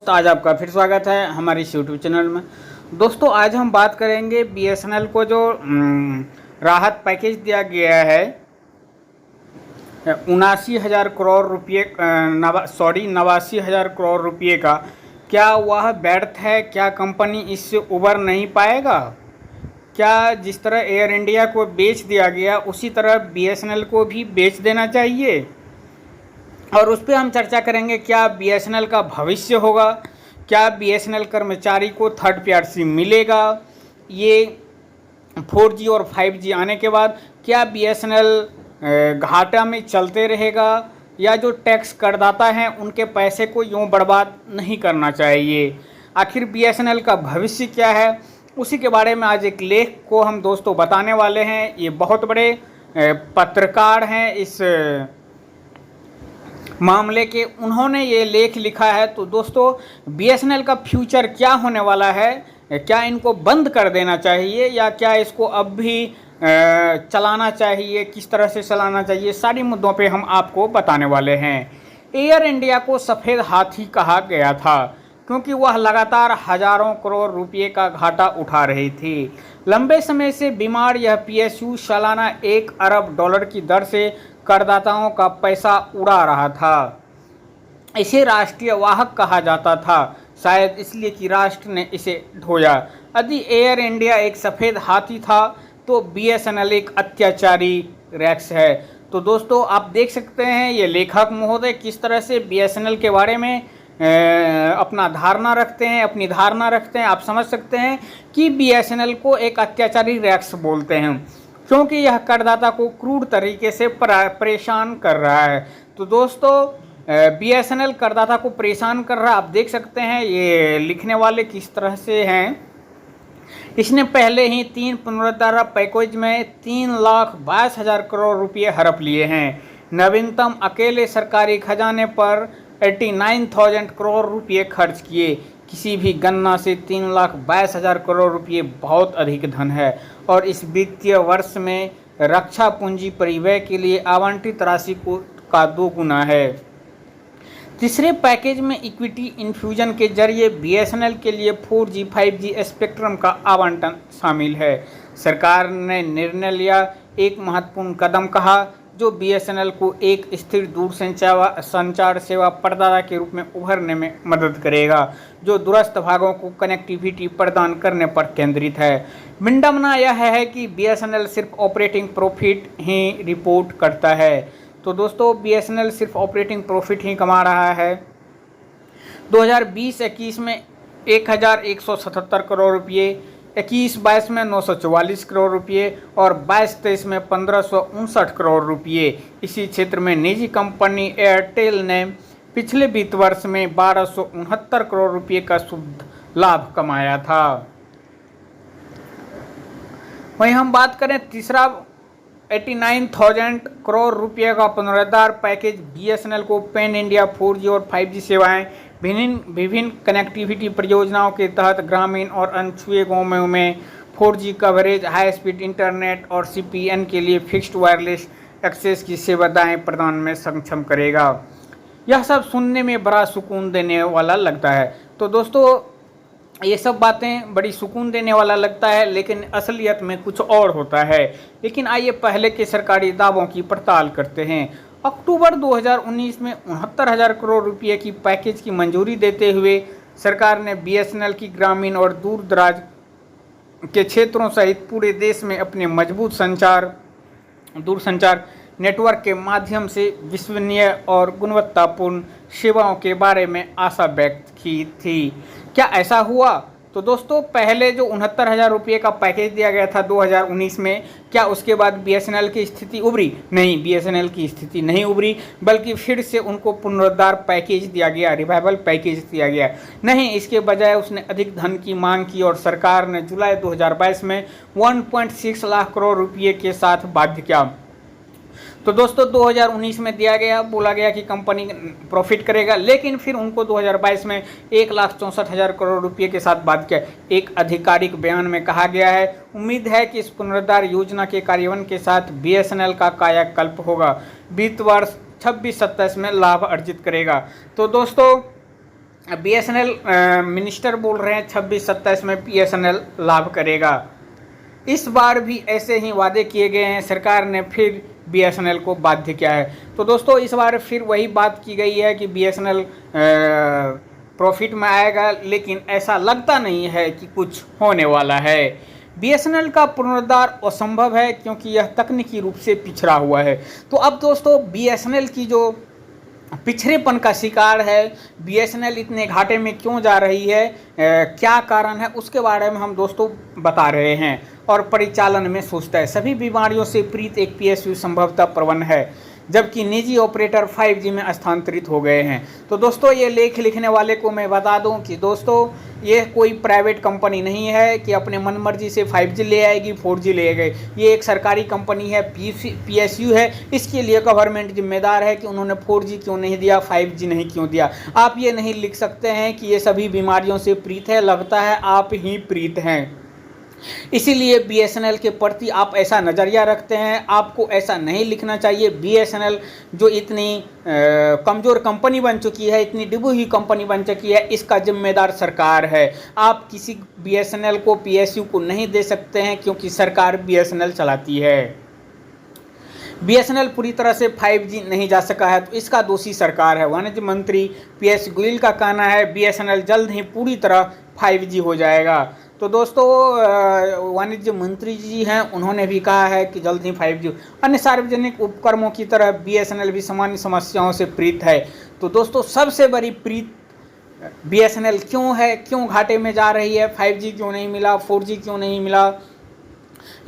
तो आज आपका फिर स्वागत है हमारे इस यूट्यूब चैनल में। दोस्तों आज हम बात करेंगे बीएसएनएल को जो राहत पैकेज दिया गया है 79,000 करोड़ रुपये 89,000 करोड़ रुपये का, क्या वह व्यर्थ है? क्या कंपनी इससे उबर नहीं पाएगा? क्या जिस तरह एयर इंडिया को बेच दिया गया उसी तरह बीएसएनएल को भी बेच देना चाहिए? और उस पर हम चर्चा करेंगे क्या बीएसएनएल का भविष्य होगा, क्या बीएसएनएल कर्मचारी को थर्ड पार्टी मिलेगा, ये 4G और 5G आने के बाद क्या बीएसएनएल घाटा में चलते रहेगा, या जो टैक्स करदाता हैं उनके पैसे को यूँ बर्बाद नहीं करना चाहिए? आखिर बीएसएनएल का भविष्य क्या है, उसी के बारे में आज एक लेख को हम दोस्तों बताने वाले हैं। ये बहुत बड़े पत्रकार हैं इस मामले के, उन्होंने ये लेख लिखा है। तो दोस्तों बीएसएनएल का फ्यूचर क्या होने वाला है, क्या इनको बंद कर देना चाहिए या क्या इसको अब भी चलाना चाहिए, किस तरह से चलाना चाहिए, सारी मुद्दों पे हम आपको बताने वाले हैं। एयर इंडिया को सफ़ेद हाथी कहा गया था क्योंकि वह लगातार हजारों करोड़ रुपए का घाटा उठा रही थी। लंबे समय से बीमार यह पीएसयू सालाना $1 अरब की दर से करदाताओं का पैसा उड़ा रहा था। इसे राष्ट्रीय वाहक कहा जाता था, शायद इसलिए कि राष्ट्र ने इसे ढोया। यदि एयर इंडिया एक सफ़ेद हाथी था तो बीएसएनएल एक अत्याचारी रैक्स है। तो दोस्तों आप देख सकते हैं ये लेखक महोदय किस तरह से बीएसएनएल के बारे में अपनी धारणा रखते हैं। आप समझ सकते हैं कि बीएसएनएल को एक अत्याचारी रैक्स बोलते हैं क्योंकि यह करदाता को क्रूर तरीके से परेशान कर रहा है। तो दोस्तों बीएसएनएल करदाता को परेशान कर रहा है। आप देख सकते हैं ये लिखने वाले किस तरह से हैं। इसने पहले ही 3 पुनरुद्धार पैकेज में 3,22,000 करोड़ रुपये हड़प लिए हैं। नवीनतम अकेले सरकारी खजाने पर 89,000 करोड़ रुपये खर्च किए। किसी भी गणना से 3,22,000 करोड़ रुपये बहुत अधिक धन है और इस वित्तीय वर्ष में रक्षा पूंजी परिव्यय के लिए आवंटित राशि का 2 गुना है। तीसरे पैकेज में इक्विटी इन्फ्यूजन के जरिए बीएसएनएल के लिए 4G 5G स्पेक्ट्रम का आवंटन शामिल है। सरकार ने निर्णय लिया एक महत्वपूर्ण कदम कहा जो बीएसएनएल को एक स्थिर दूरसंचार सेवा प्रदाता के रूप में उभरने में मदद करेगा जो दूरस्थ भागों को कनेक्टिविटी प्रदान करने पर केंद्रित है। विडंबना यह है कि बीएसएनएल सिर्फ ऑपरेटिंग प्रॉफिट ही रिपोर्ट करता है। तो दोस्तों बीएसएनएल सिर्फ ऑपरेटिंग प्रॉफिट ही कमा रहा है। 2020-21 में 1,177 करोड़ रुपये, 21-22 में 944 करोड़ रुपये और 22-23 में 1,559 करोड़ रुपये। इसी क्षेत्र में निजी कंपनी एयरटेल ने पिछले वित्त वर्ष में 1,269 करोड़ रुपये का शुद्ध लाभ कमाया था। वहीं हम बात करें तीसरा 89,000 करोड़ रुपये का पुनरुद्धार पैकेज बीएसएनएल को पैन इंडिया 4G और 5G सेवाएं विभिन्न कनेक्टिविटी परियोजनाओं के तहत ग्रामीण और अनछुए गांवों में 4G coverage, high speed internet और CPN के लिए फिक्स्ड वायरलेस एक्सेस की सेवाएं प्रदान में सक्षम करेगा। यह सब सुनने में बड़ा सुकून देने वाला लगता है। तो दोस्तों ये सब बातें बड़ी सुकून देने वाला लगता है, लेकिन असलियत में कुछ और होता है। लेकिन आइए पहले के सरकारी दावों की पड़ताल करते हैं। अक्टूबर 2019 में 69,000 करोड़ रुपये की पैकेज की मंजूरी देते हुए सरकार ने बीएसएनएल की ग्रामीण और दूर दराज के क्षेत्रों सहित पूरे देश में अपने मजबूत दूरसंचार नेटवर्क के माध्यम से विश्वसनीय और गुणवत्तापूर्ण सेवाओं के बारे में आशा व्यक्त की थी। क्या ऐसा हुआ? तो दोस्तों पहले जो 69,000 रुपये का पैकेज दिया गया था 2019 में, क्या उसके बाद बीएसएनएल की स्थिति उभरी? नहीं, बीएसएनएल की स्थिति नहीं उभरी, बल्कि फिर से उनको पुनरुद्धार पैकेज दिया गया, रिवाइवल पैकेज दिया गया। नहीं, इसके बजाय उसने अधिक धन की मांग की और सरकार ने जुलाई 2022 में 1.6 लाख करोड़ रुपये के साथ बाध्य किया। तो दोस्तों 2019 में दिया गया, बोला गया कि कंपनी प्रॉफिट करेगा, लेकिन फिर उनको 2022 में 1,64,000 करोड़ रुपये के साथ बात किया। एक आधिकारिक बयान में कहा गया है, उम्मीद है कि इस पुनरुद्धार योजना के कार्यान्वयन के साथ बीएसएनएल का कायाकल्प होगा, वित्त वर्ष 26-27 में लाभ अर्जित करेगा। तो दोस्तों बीएसएनएल मिनिस्टर बोल रहे हैं 26-27 में बीएसएनएल लाभ करेगा। इस बार भी ऐसे ही वादे किए गए हैं, सरकार ने फिर बीएसएनएल को बाध्य किया है। तो दोस्तों इस बार फिर वही बात की गई है कि बीएसएनएल प्रॉफिट में आएगा, लेकिन ऐसा लगता नहीं है कि कुछ होने वाला है। बीएसएनएल का पुनरुद्धार असंभव है क्योंकि यह तकनीकी रूप से पिछड़ा हुआ है। तो अब दोस्तों बीएसएनएल की जो पिछड़ेपन का शिकार है, बीएसएनएल इतने घाटे में क्यों जा रही है, क्या कारण है, उसके बारे में हम दोस्तों बता रहे हैं। और परिचालन में सुस्त है, सभी बीमारियों से पीड़ित एक पीएसयू संभवतः प्रवण है, जबकि निजी ऑपरेटर 5G में स्थानांतरित हो गए हैं। तो दोस्तों ये लेख लिखने वाले को मैं बता दूं कि दोस्तों ये कोई प्राइवेट कंपनी नहीं है कि अपने मनमर्जी से 5G ले आएगी, 4G ले गए। ये एक सरकारी कंपनी है, पीएसयू है। इसके लिए गवर्नमेंट जिम्मेदार है कि उन्होंने 4G क्यों नहीं दिया, 5G नहीं क्यों दिया। आप ये नहीं लिख सकते हैं कि ये सभी बीमारियों से पीड़ित है, लगता है आप ही पीड़ित हैं। इसीलिए बीएसएनएल के प्रति आप ऐसा नज़रिया रखते हैं, आपको ऐसा नहीं लिखना चाहिए। बीएसएनएल जो इतनी कमज़ोर कंपनी बन चुकी है, इतनी डूबी हुई कंपनी बन चुकी है, इसका जिम्मेदार सरकार है। आप किसी बीएसएनएल को, पीएसयू को नहीं दे सकते हैं क्योंकि सरकार बीएसएनएल चलाती है। बीएसएनएल पूरी तरह से 5G नहीं जा सका है तो इसका दोषी सरकार है। वाणिज्य मंत्री पीयूष गोयल का कहना है बीएसएनएल जल्द ही पूरी तरह 5G हो जाएगा। तो दोस्तों वाणिज्य मंत्री जी हैं, उन्होंने भी कहा है कि जल्द ही 5G। अन्य सार्वजनिक उपक्रमों की तरह बीएसएनएल भी सामान्य समस्याओं से पीड़ित है। तो दोस्तों सबसे बड़ी पीड़ित बीएसएनएल क्यों है, क्यों घाटे में जा रही है, 5G क्यों नहीं मिला, 4G क्यों नहीं मिला,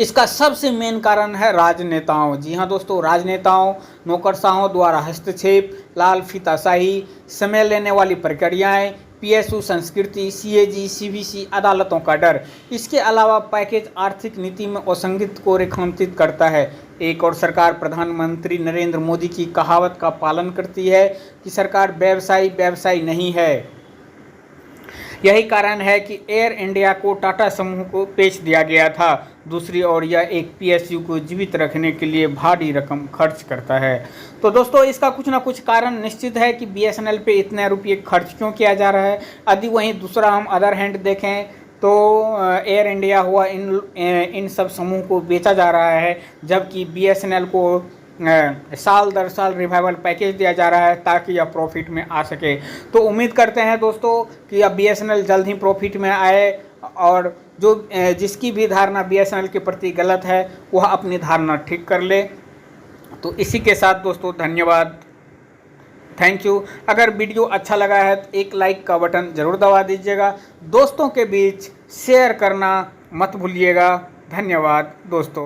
इसका सबसे मेन कारण है राजनेताओं। जी हाँ दोस्तों, राजनेताओं, नौकरशाहों द्वारा हस्तक्षेप, लाल फीताशाही, समय लेने वाली प्रक्रियाएं, पीएसयू संस्कृति, सीएजी, सीवीसी, अदालतों का डर। इसके अलावा पैकेज आर्थिक नीति में असंगति को रेखांकित करता है। एक और सरकार प्रधानमंत्री नरेंद्र मोदी की कहावत का पालन करती है कि सरकार व्यवसायी नहीं है। यही कारण है कि एयर इंडिया को टाटा समूह को बेच दिया गया था। दूसरी ओर यह एक पीएसयू को जीवित रखने के लिए भारी रकम खर्च करता है। तो दोस्तों इसका कुछ ना कुछ कारण निश्चित है कि बीएसएनएल पे इतने रुपये खर्च क्यों किया जा रहा है। यदि वहीं दूसरा हम अदर हैंड देखें तो एयर इंडिया हुआ, इन सब समूह को बेचा जा रहा है, जबकि बीएसएनएल को साल दर साल रिवाइवल पैकेज दिया जा रहा है ताकि यह प्रॉफिट में आ सके। तो उम्मीद करते हैं दोस्तों कि अब बीएसएनएल जल्द ही प्रॉफिट में आए और जो जिसकी भी धारणा बीएसएनएल के प्रति गलत है वह अपनी धारणा ठीक कर ले। तो इसी के साथ दोस्तों धन्यवाद, थैंक यू। अगर वीडियो अच्छा लगा है तो एक लाइक का बटन ज़रूर दबा दीजिएगा, दोस्तों के बीच शेयर करना मत भूलिएगा। धन्यवाद दोस्तों।